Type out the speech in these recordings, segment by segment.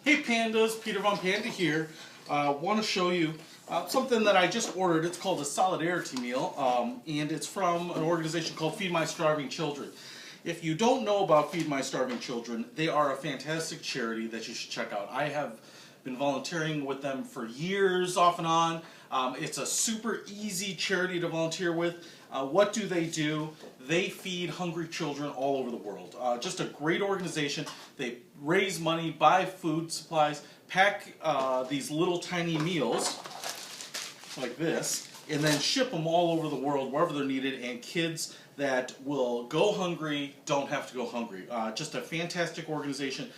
Hey Pandas, Peter von Panda here. Want to show you something that I just ordered. It's called a Solidarity Meal, and it's from an organization called Feed My Starving Children. If you don't know about Feed My Starving Children, they are a fantastic charity that you should check out. I have been volunteering with them for years, off and on. It's a super easy charity to volunteer with. What do? They feed hungry children all over the world. Just a great organization. They raise money, buy food supplies, pack these little tiny meals like this, and then ship them all over the world wherever they're needed, and kids that will go hungry don't have to go hungry. Just a fantastic organization.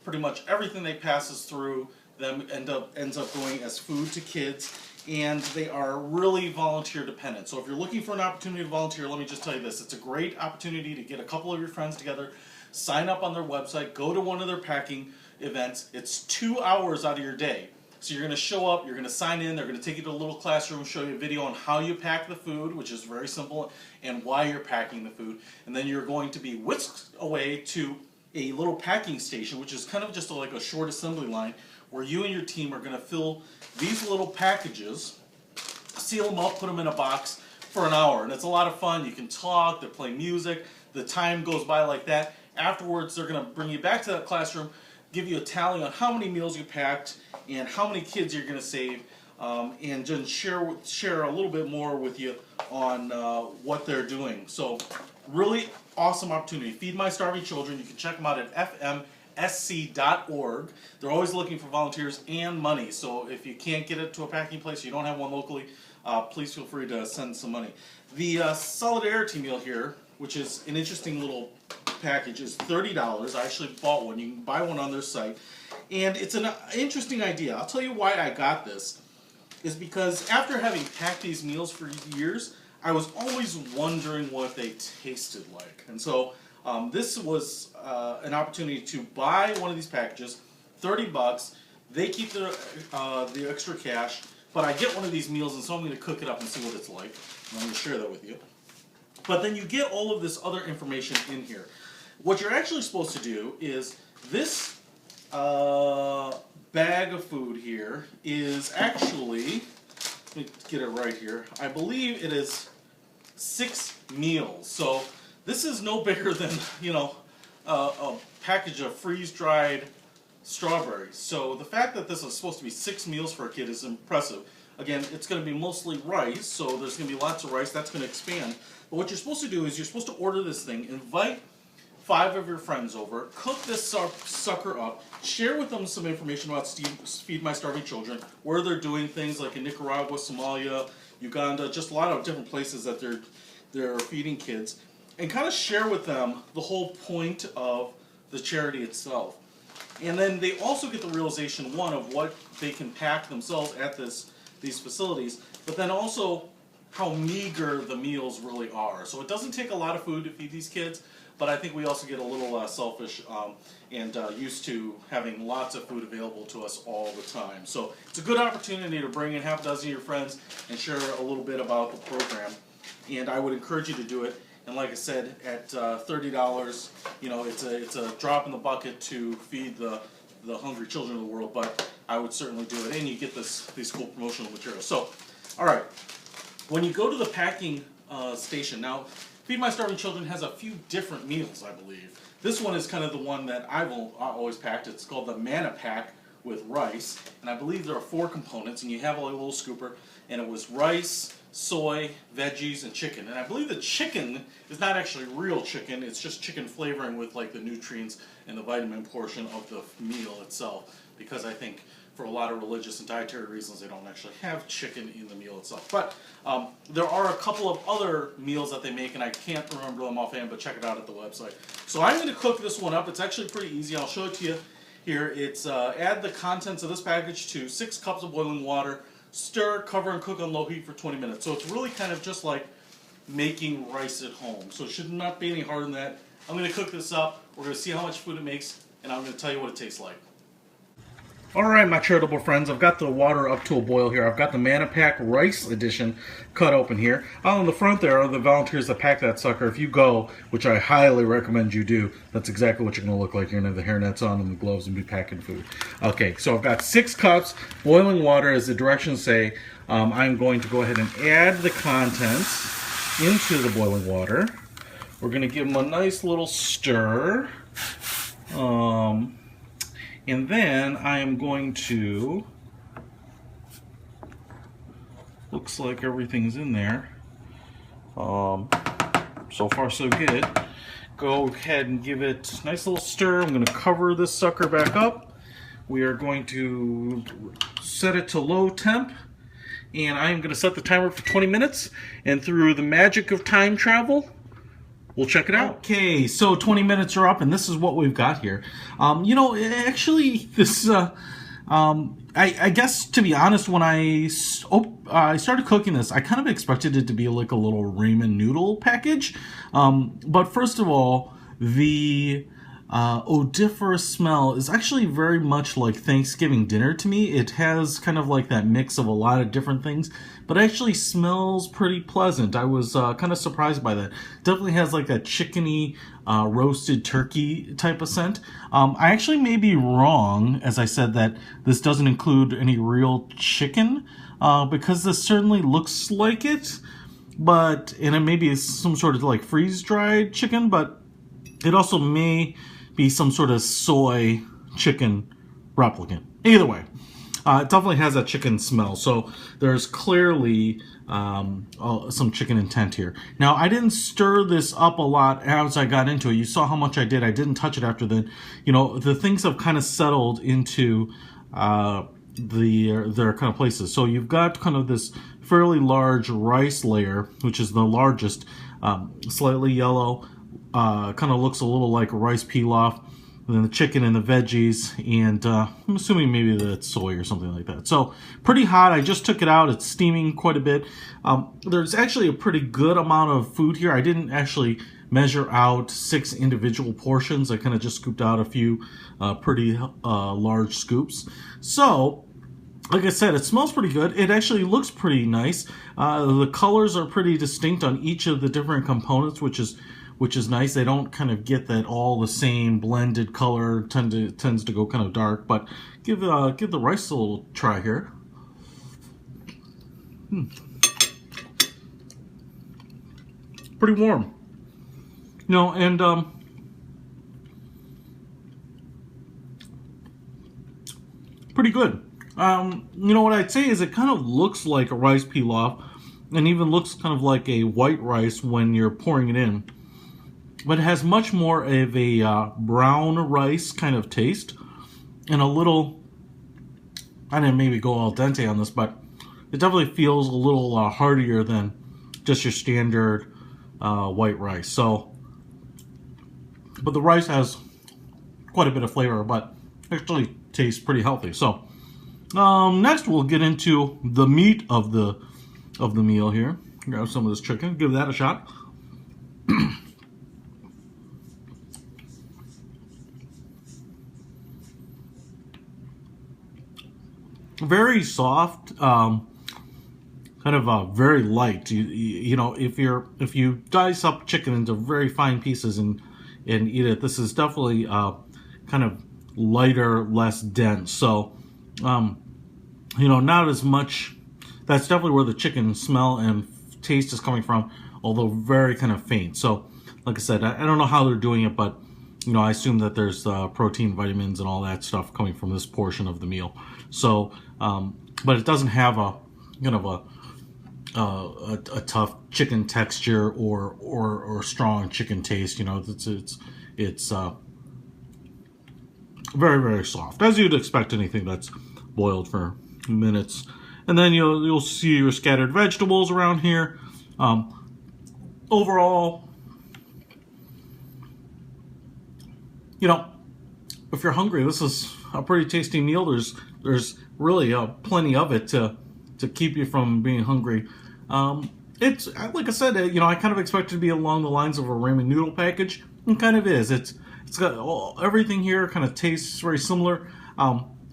Pretty much everything they passes through them ends up going as food to kids, and they are really volunteer dependent. So if you're looking for an opportunity to volunteer, let me just tell you this. It's a great opportunity to get a couple of your friends together, sign up on their website, go to one of their packing events. It's 2 hours out of your day. So you're going to show up, you're going to sign in, they're going to take you to a little classroom, show you a video on how you pack the food, which is very simple, and why you're packing the food. And then you're going to be whisked away to a little packing station, which is kind of just like a short assembly line, where you and your team are going to fill these little packages, seal them up, put them in a box for an hour. And it's a lot of fun. You can talk, they play music, the time goes by like that. Afterwards, they're going to bring you back to that classroom, give you a tally on how many meals you packed and how many kids you're going to save, and just share a little bit more with you on what they're doing. So really awesome opportunity. Feed My Starving Children. You can check them out at FMSC.org. They're always looking for volunteers and money. So if you can't get it to a packing place, you don't have one locally, please feel free to send some money. The Solidarity Meal here, which is an interesting little package, is $30. I actually bought one. You can buy one on their site. And it's an interesting idea. I'll tell you why I got this. Is because after having packed these meals for years, I was always wondering what they tasted like. And so this was an opportunity to buy one of these packages, $30. They keep the extra cash, but I get one of these meals, and so I'm going to cook it up and see what it's like. And I'm going to share that with you. But then you get all of this other information in here. What you're actually supposed to do is this bag of food here is actually, let me get it right here, I believe it is 6 meals. So this is no bigger than, a package of freeze-dried strawberries. So the fact that this is supposed to be 6 meals for a kid is impressive. Again, it's going to be mostly rice, so there's going to be lots of rice. That's going to expand. But what you're supposed to do is you're supposed to order this thing, invite 5 of your friends over, cook this sucker up, share with them some information about Feed My Starving Children, where they're doing things like in Nicaragua, Somalia, Uganda, just a lot of different places that they're feeding kids, and kind of share with them the whole point of the charity itself. And then they also get the realization, one, of what they can pack themselves at these facilities, but then also how meager the meals really are. So it doesn't take a lot of food to feed these kids, but I think we also get a little selfish and used to having lots of food available to us all the time. So it's a good opportunity to bring in half a dozen of your friends and share a little bit about the program. And I would encourage you to do it. And like I said, at $30, it's a drop in the bucket to feed the hungry children of the world. But I would certainly do it, and you get these cool promotional materials. So, all right, when you go to the packing station now. Feed My Starving Children has a few different meals, I believe. This one is kind of the one that I've always packed. It's called the MannaPack with rice, and I believe there are 4 components, and you have a little scooper, and it was rice, soy, veggies, and chicken. And I believe the chicken is not actually real chicken, it's just chicken flavoring with like the nutrients and the vitamin portion of the meal itself, because I think for a lot of religious and dietary reasons, they don't actually have chicken in the meal itself. But there are a couple of other meals that they make, and I can't remember them offhand, but check it out at the website. So I'm going to cook this one up. It's actually pretty easy. I'll show it to you here. It's add the contents of this package to 6 cups of boiling water, stir, cover, and cook on low heat for 20 minutes. So it's really kind of just like making rice at home. So it should not be any harder than that. I'm going to cook this up. We're going to see how much food it makes, and I'm going to tell you what it tastes like. Alright, my charitable friends, I've got the water up to a boil here. I've got the MannaPack Rice Edition cut open here. On the front there are the volunteers that pack that sucker. If you go, which I highly recommend you do, that's exactly what you're going to look like. You're going to have the hairnets on and the gloves and be packing food. Okay, so I've got 6 cups, boiling water as the directions say. I'm going to go ahead and add the contents into the boiling water. We're going to give them a nice little stir. And then I am going to, looks like everything's in there. So far so good. Go ahead and give it a nice little stir. I'm going to cover this sucker back up. We are going to set it to low temp. And I'm going to set the timer for 20 minutes. And through the magic of time travel, we'll check it out. Okay, so 20 minutes are up, and this is what we've got here. You know, actually, this, I guess, to be honest, when I started cooking this, I kind of expected it to be like a little ramen noodle package. But first of all, the odoriferous smell is actually very much like Thanksgiving dinner to me. It has kind of like that mix of a lot of different things, but actually smells pretty pleasant. I was kind of surprised by that. Definitely has like a chickeny, roasted turkey type of scent. I actually may be wrong, as I said, that this doesn't include any real chicken, because this certainly looks like it, but, and it may be some sort of like freeze-dried chicken, but it also may be some sort of soy chicken replicant. Either way, it definitely has that chicken smell. So there's clearly some chicken intent here. Now, I didn't stir this up a lot as I got into it. You saw how much I did. I didn't touch it after then. You know, the things have kind of settled into their kind of places. So you've got kind of this fairly large rice layer, which is the largest, slightly yellow. Kind of looks a little like a rice pilaf, and then the chicken and the veggies, and I'm assuming maybe that's soy or something like that. So pretty hot. I just took it out. It's steaming quite a bit. There's actually a pretty good amount of food here. I didn't actually measure out 6 individual portions. I kind of just scooped out a few pretty large scoops. So, like I said, it smells pretty good. It actually looks pretty nice. The colors are pretty distinct on each of the different components, which is nice. They don't kind of get that all the same blended color, tends to go kind of dark, but give the rice a little try here. Pretty warm. You know, and pretty good. You know, what I'd say is it kind of looks like a rice pilaf, and even looks kind of like a white rice when you're pouring it in. But it has much more of a brown rice kind of taste, and a little, I didn't maybe go al dente on this, but it definitely feels a little heartier than just your standard white rice. So, but the rice has quite a bit of flavor, but actually tastes pretty healthy. So, next we'll get into the meat of the meal here. Grab some of this chicken, give that a shot. Very soft, kind of very light. You know, if you dice up chicken into very fine pieces and eat it, this is definitely kind of lighter, less dense. So, you know, not as much. That's definitely where the chicken smell and taste is coming from, although very kind of faint. So, like I said, I don't know how they're doing it, but you know, I assume that there's protein, vitamins, and all that stuff coming from this portion of the meal. So, but it doesn't have a kind of a tough chicken texture or strong chicken taste. You know, it's very, very soft, as you'd expect anything that's boiled for minutes. And then you'll see your scattered vegetables around here. Overall, you know, if you're hungry, this is a pretty tasty meal. There's really plenty of it to keep you from being hungry. It's, like I said, you know, I kind of expected it to be along the lines of a ramen noodle package. It kind of is. It's got everything here kind of tastes very similar.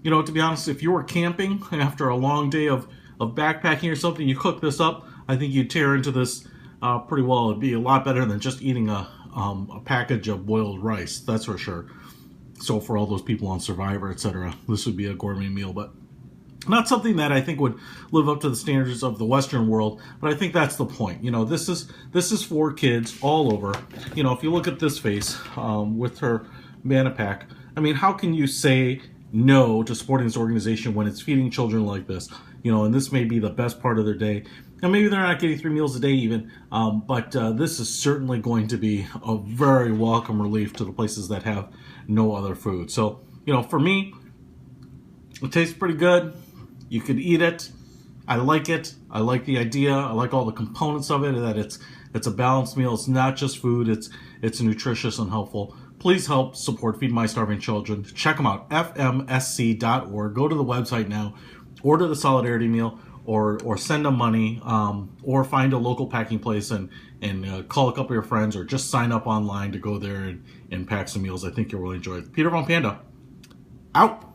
You know, to be honest, if you were camping after a long day of backpacking or something, you cook this up, I think you'd tear into this pretty well. It'd be a lot better than just eating a package of boiled rice, that's for sure. So for all those people on Survivor, etc., this would be a gourmet meal, but not something that I think would live up to the standards of the Western world. But I think that's the point. You know, this is for kids all over. You know, if you look at this face with her MannaPack, I mean, how can you say no to supporting this organization when it's feeding children like this? You know, and this may be the best part of their day. And maybe they're not getting 3 meals a day even, but this is certainly going to be a very welcome relief to the places that have no other food. So, you know, for me, it tastes pretty good. You could eat it. I like it. I like the idea. I like all the components of it, that it's a balanced meal. It's not just food. It's nutritious and helpful. Please help support Feed My Starving Children. Check them out, fmsc.org. Go to the website now. Order the Solidarity Meal, or send them money, or find a local packing place and call a couple of your friends, or just sign up online to go there and pack some meals. I think you'll really enjoy it. Peter von Panda, out.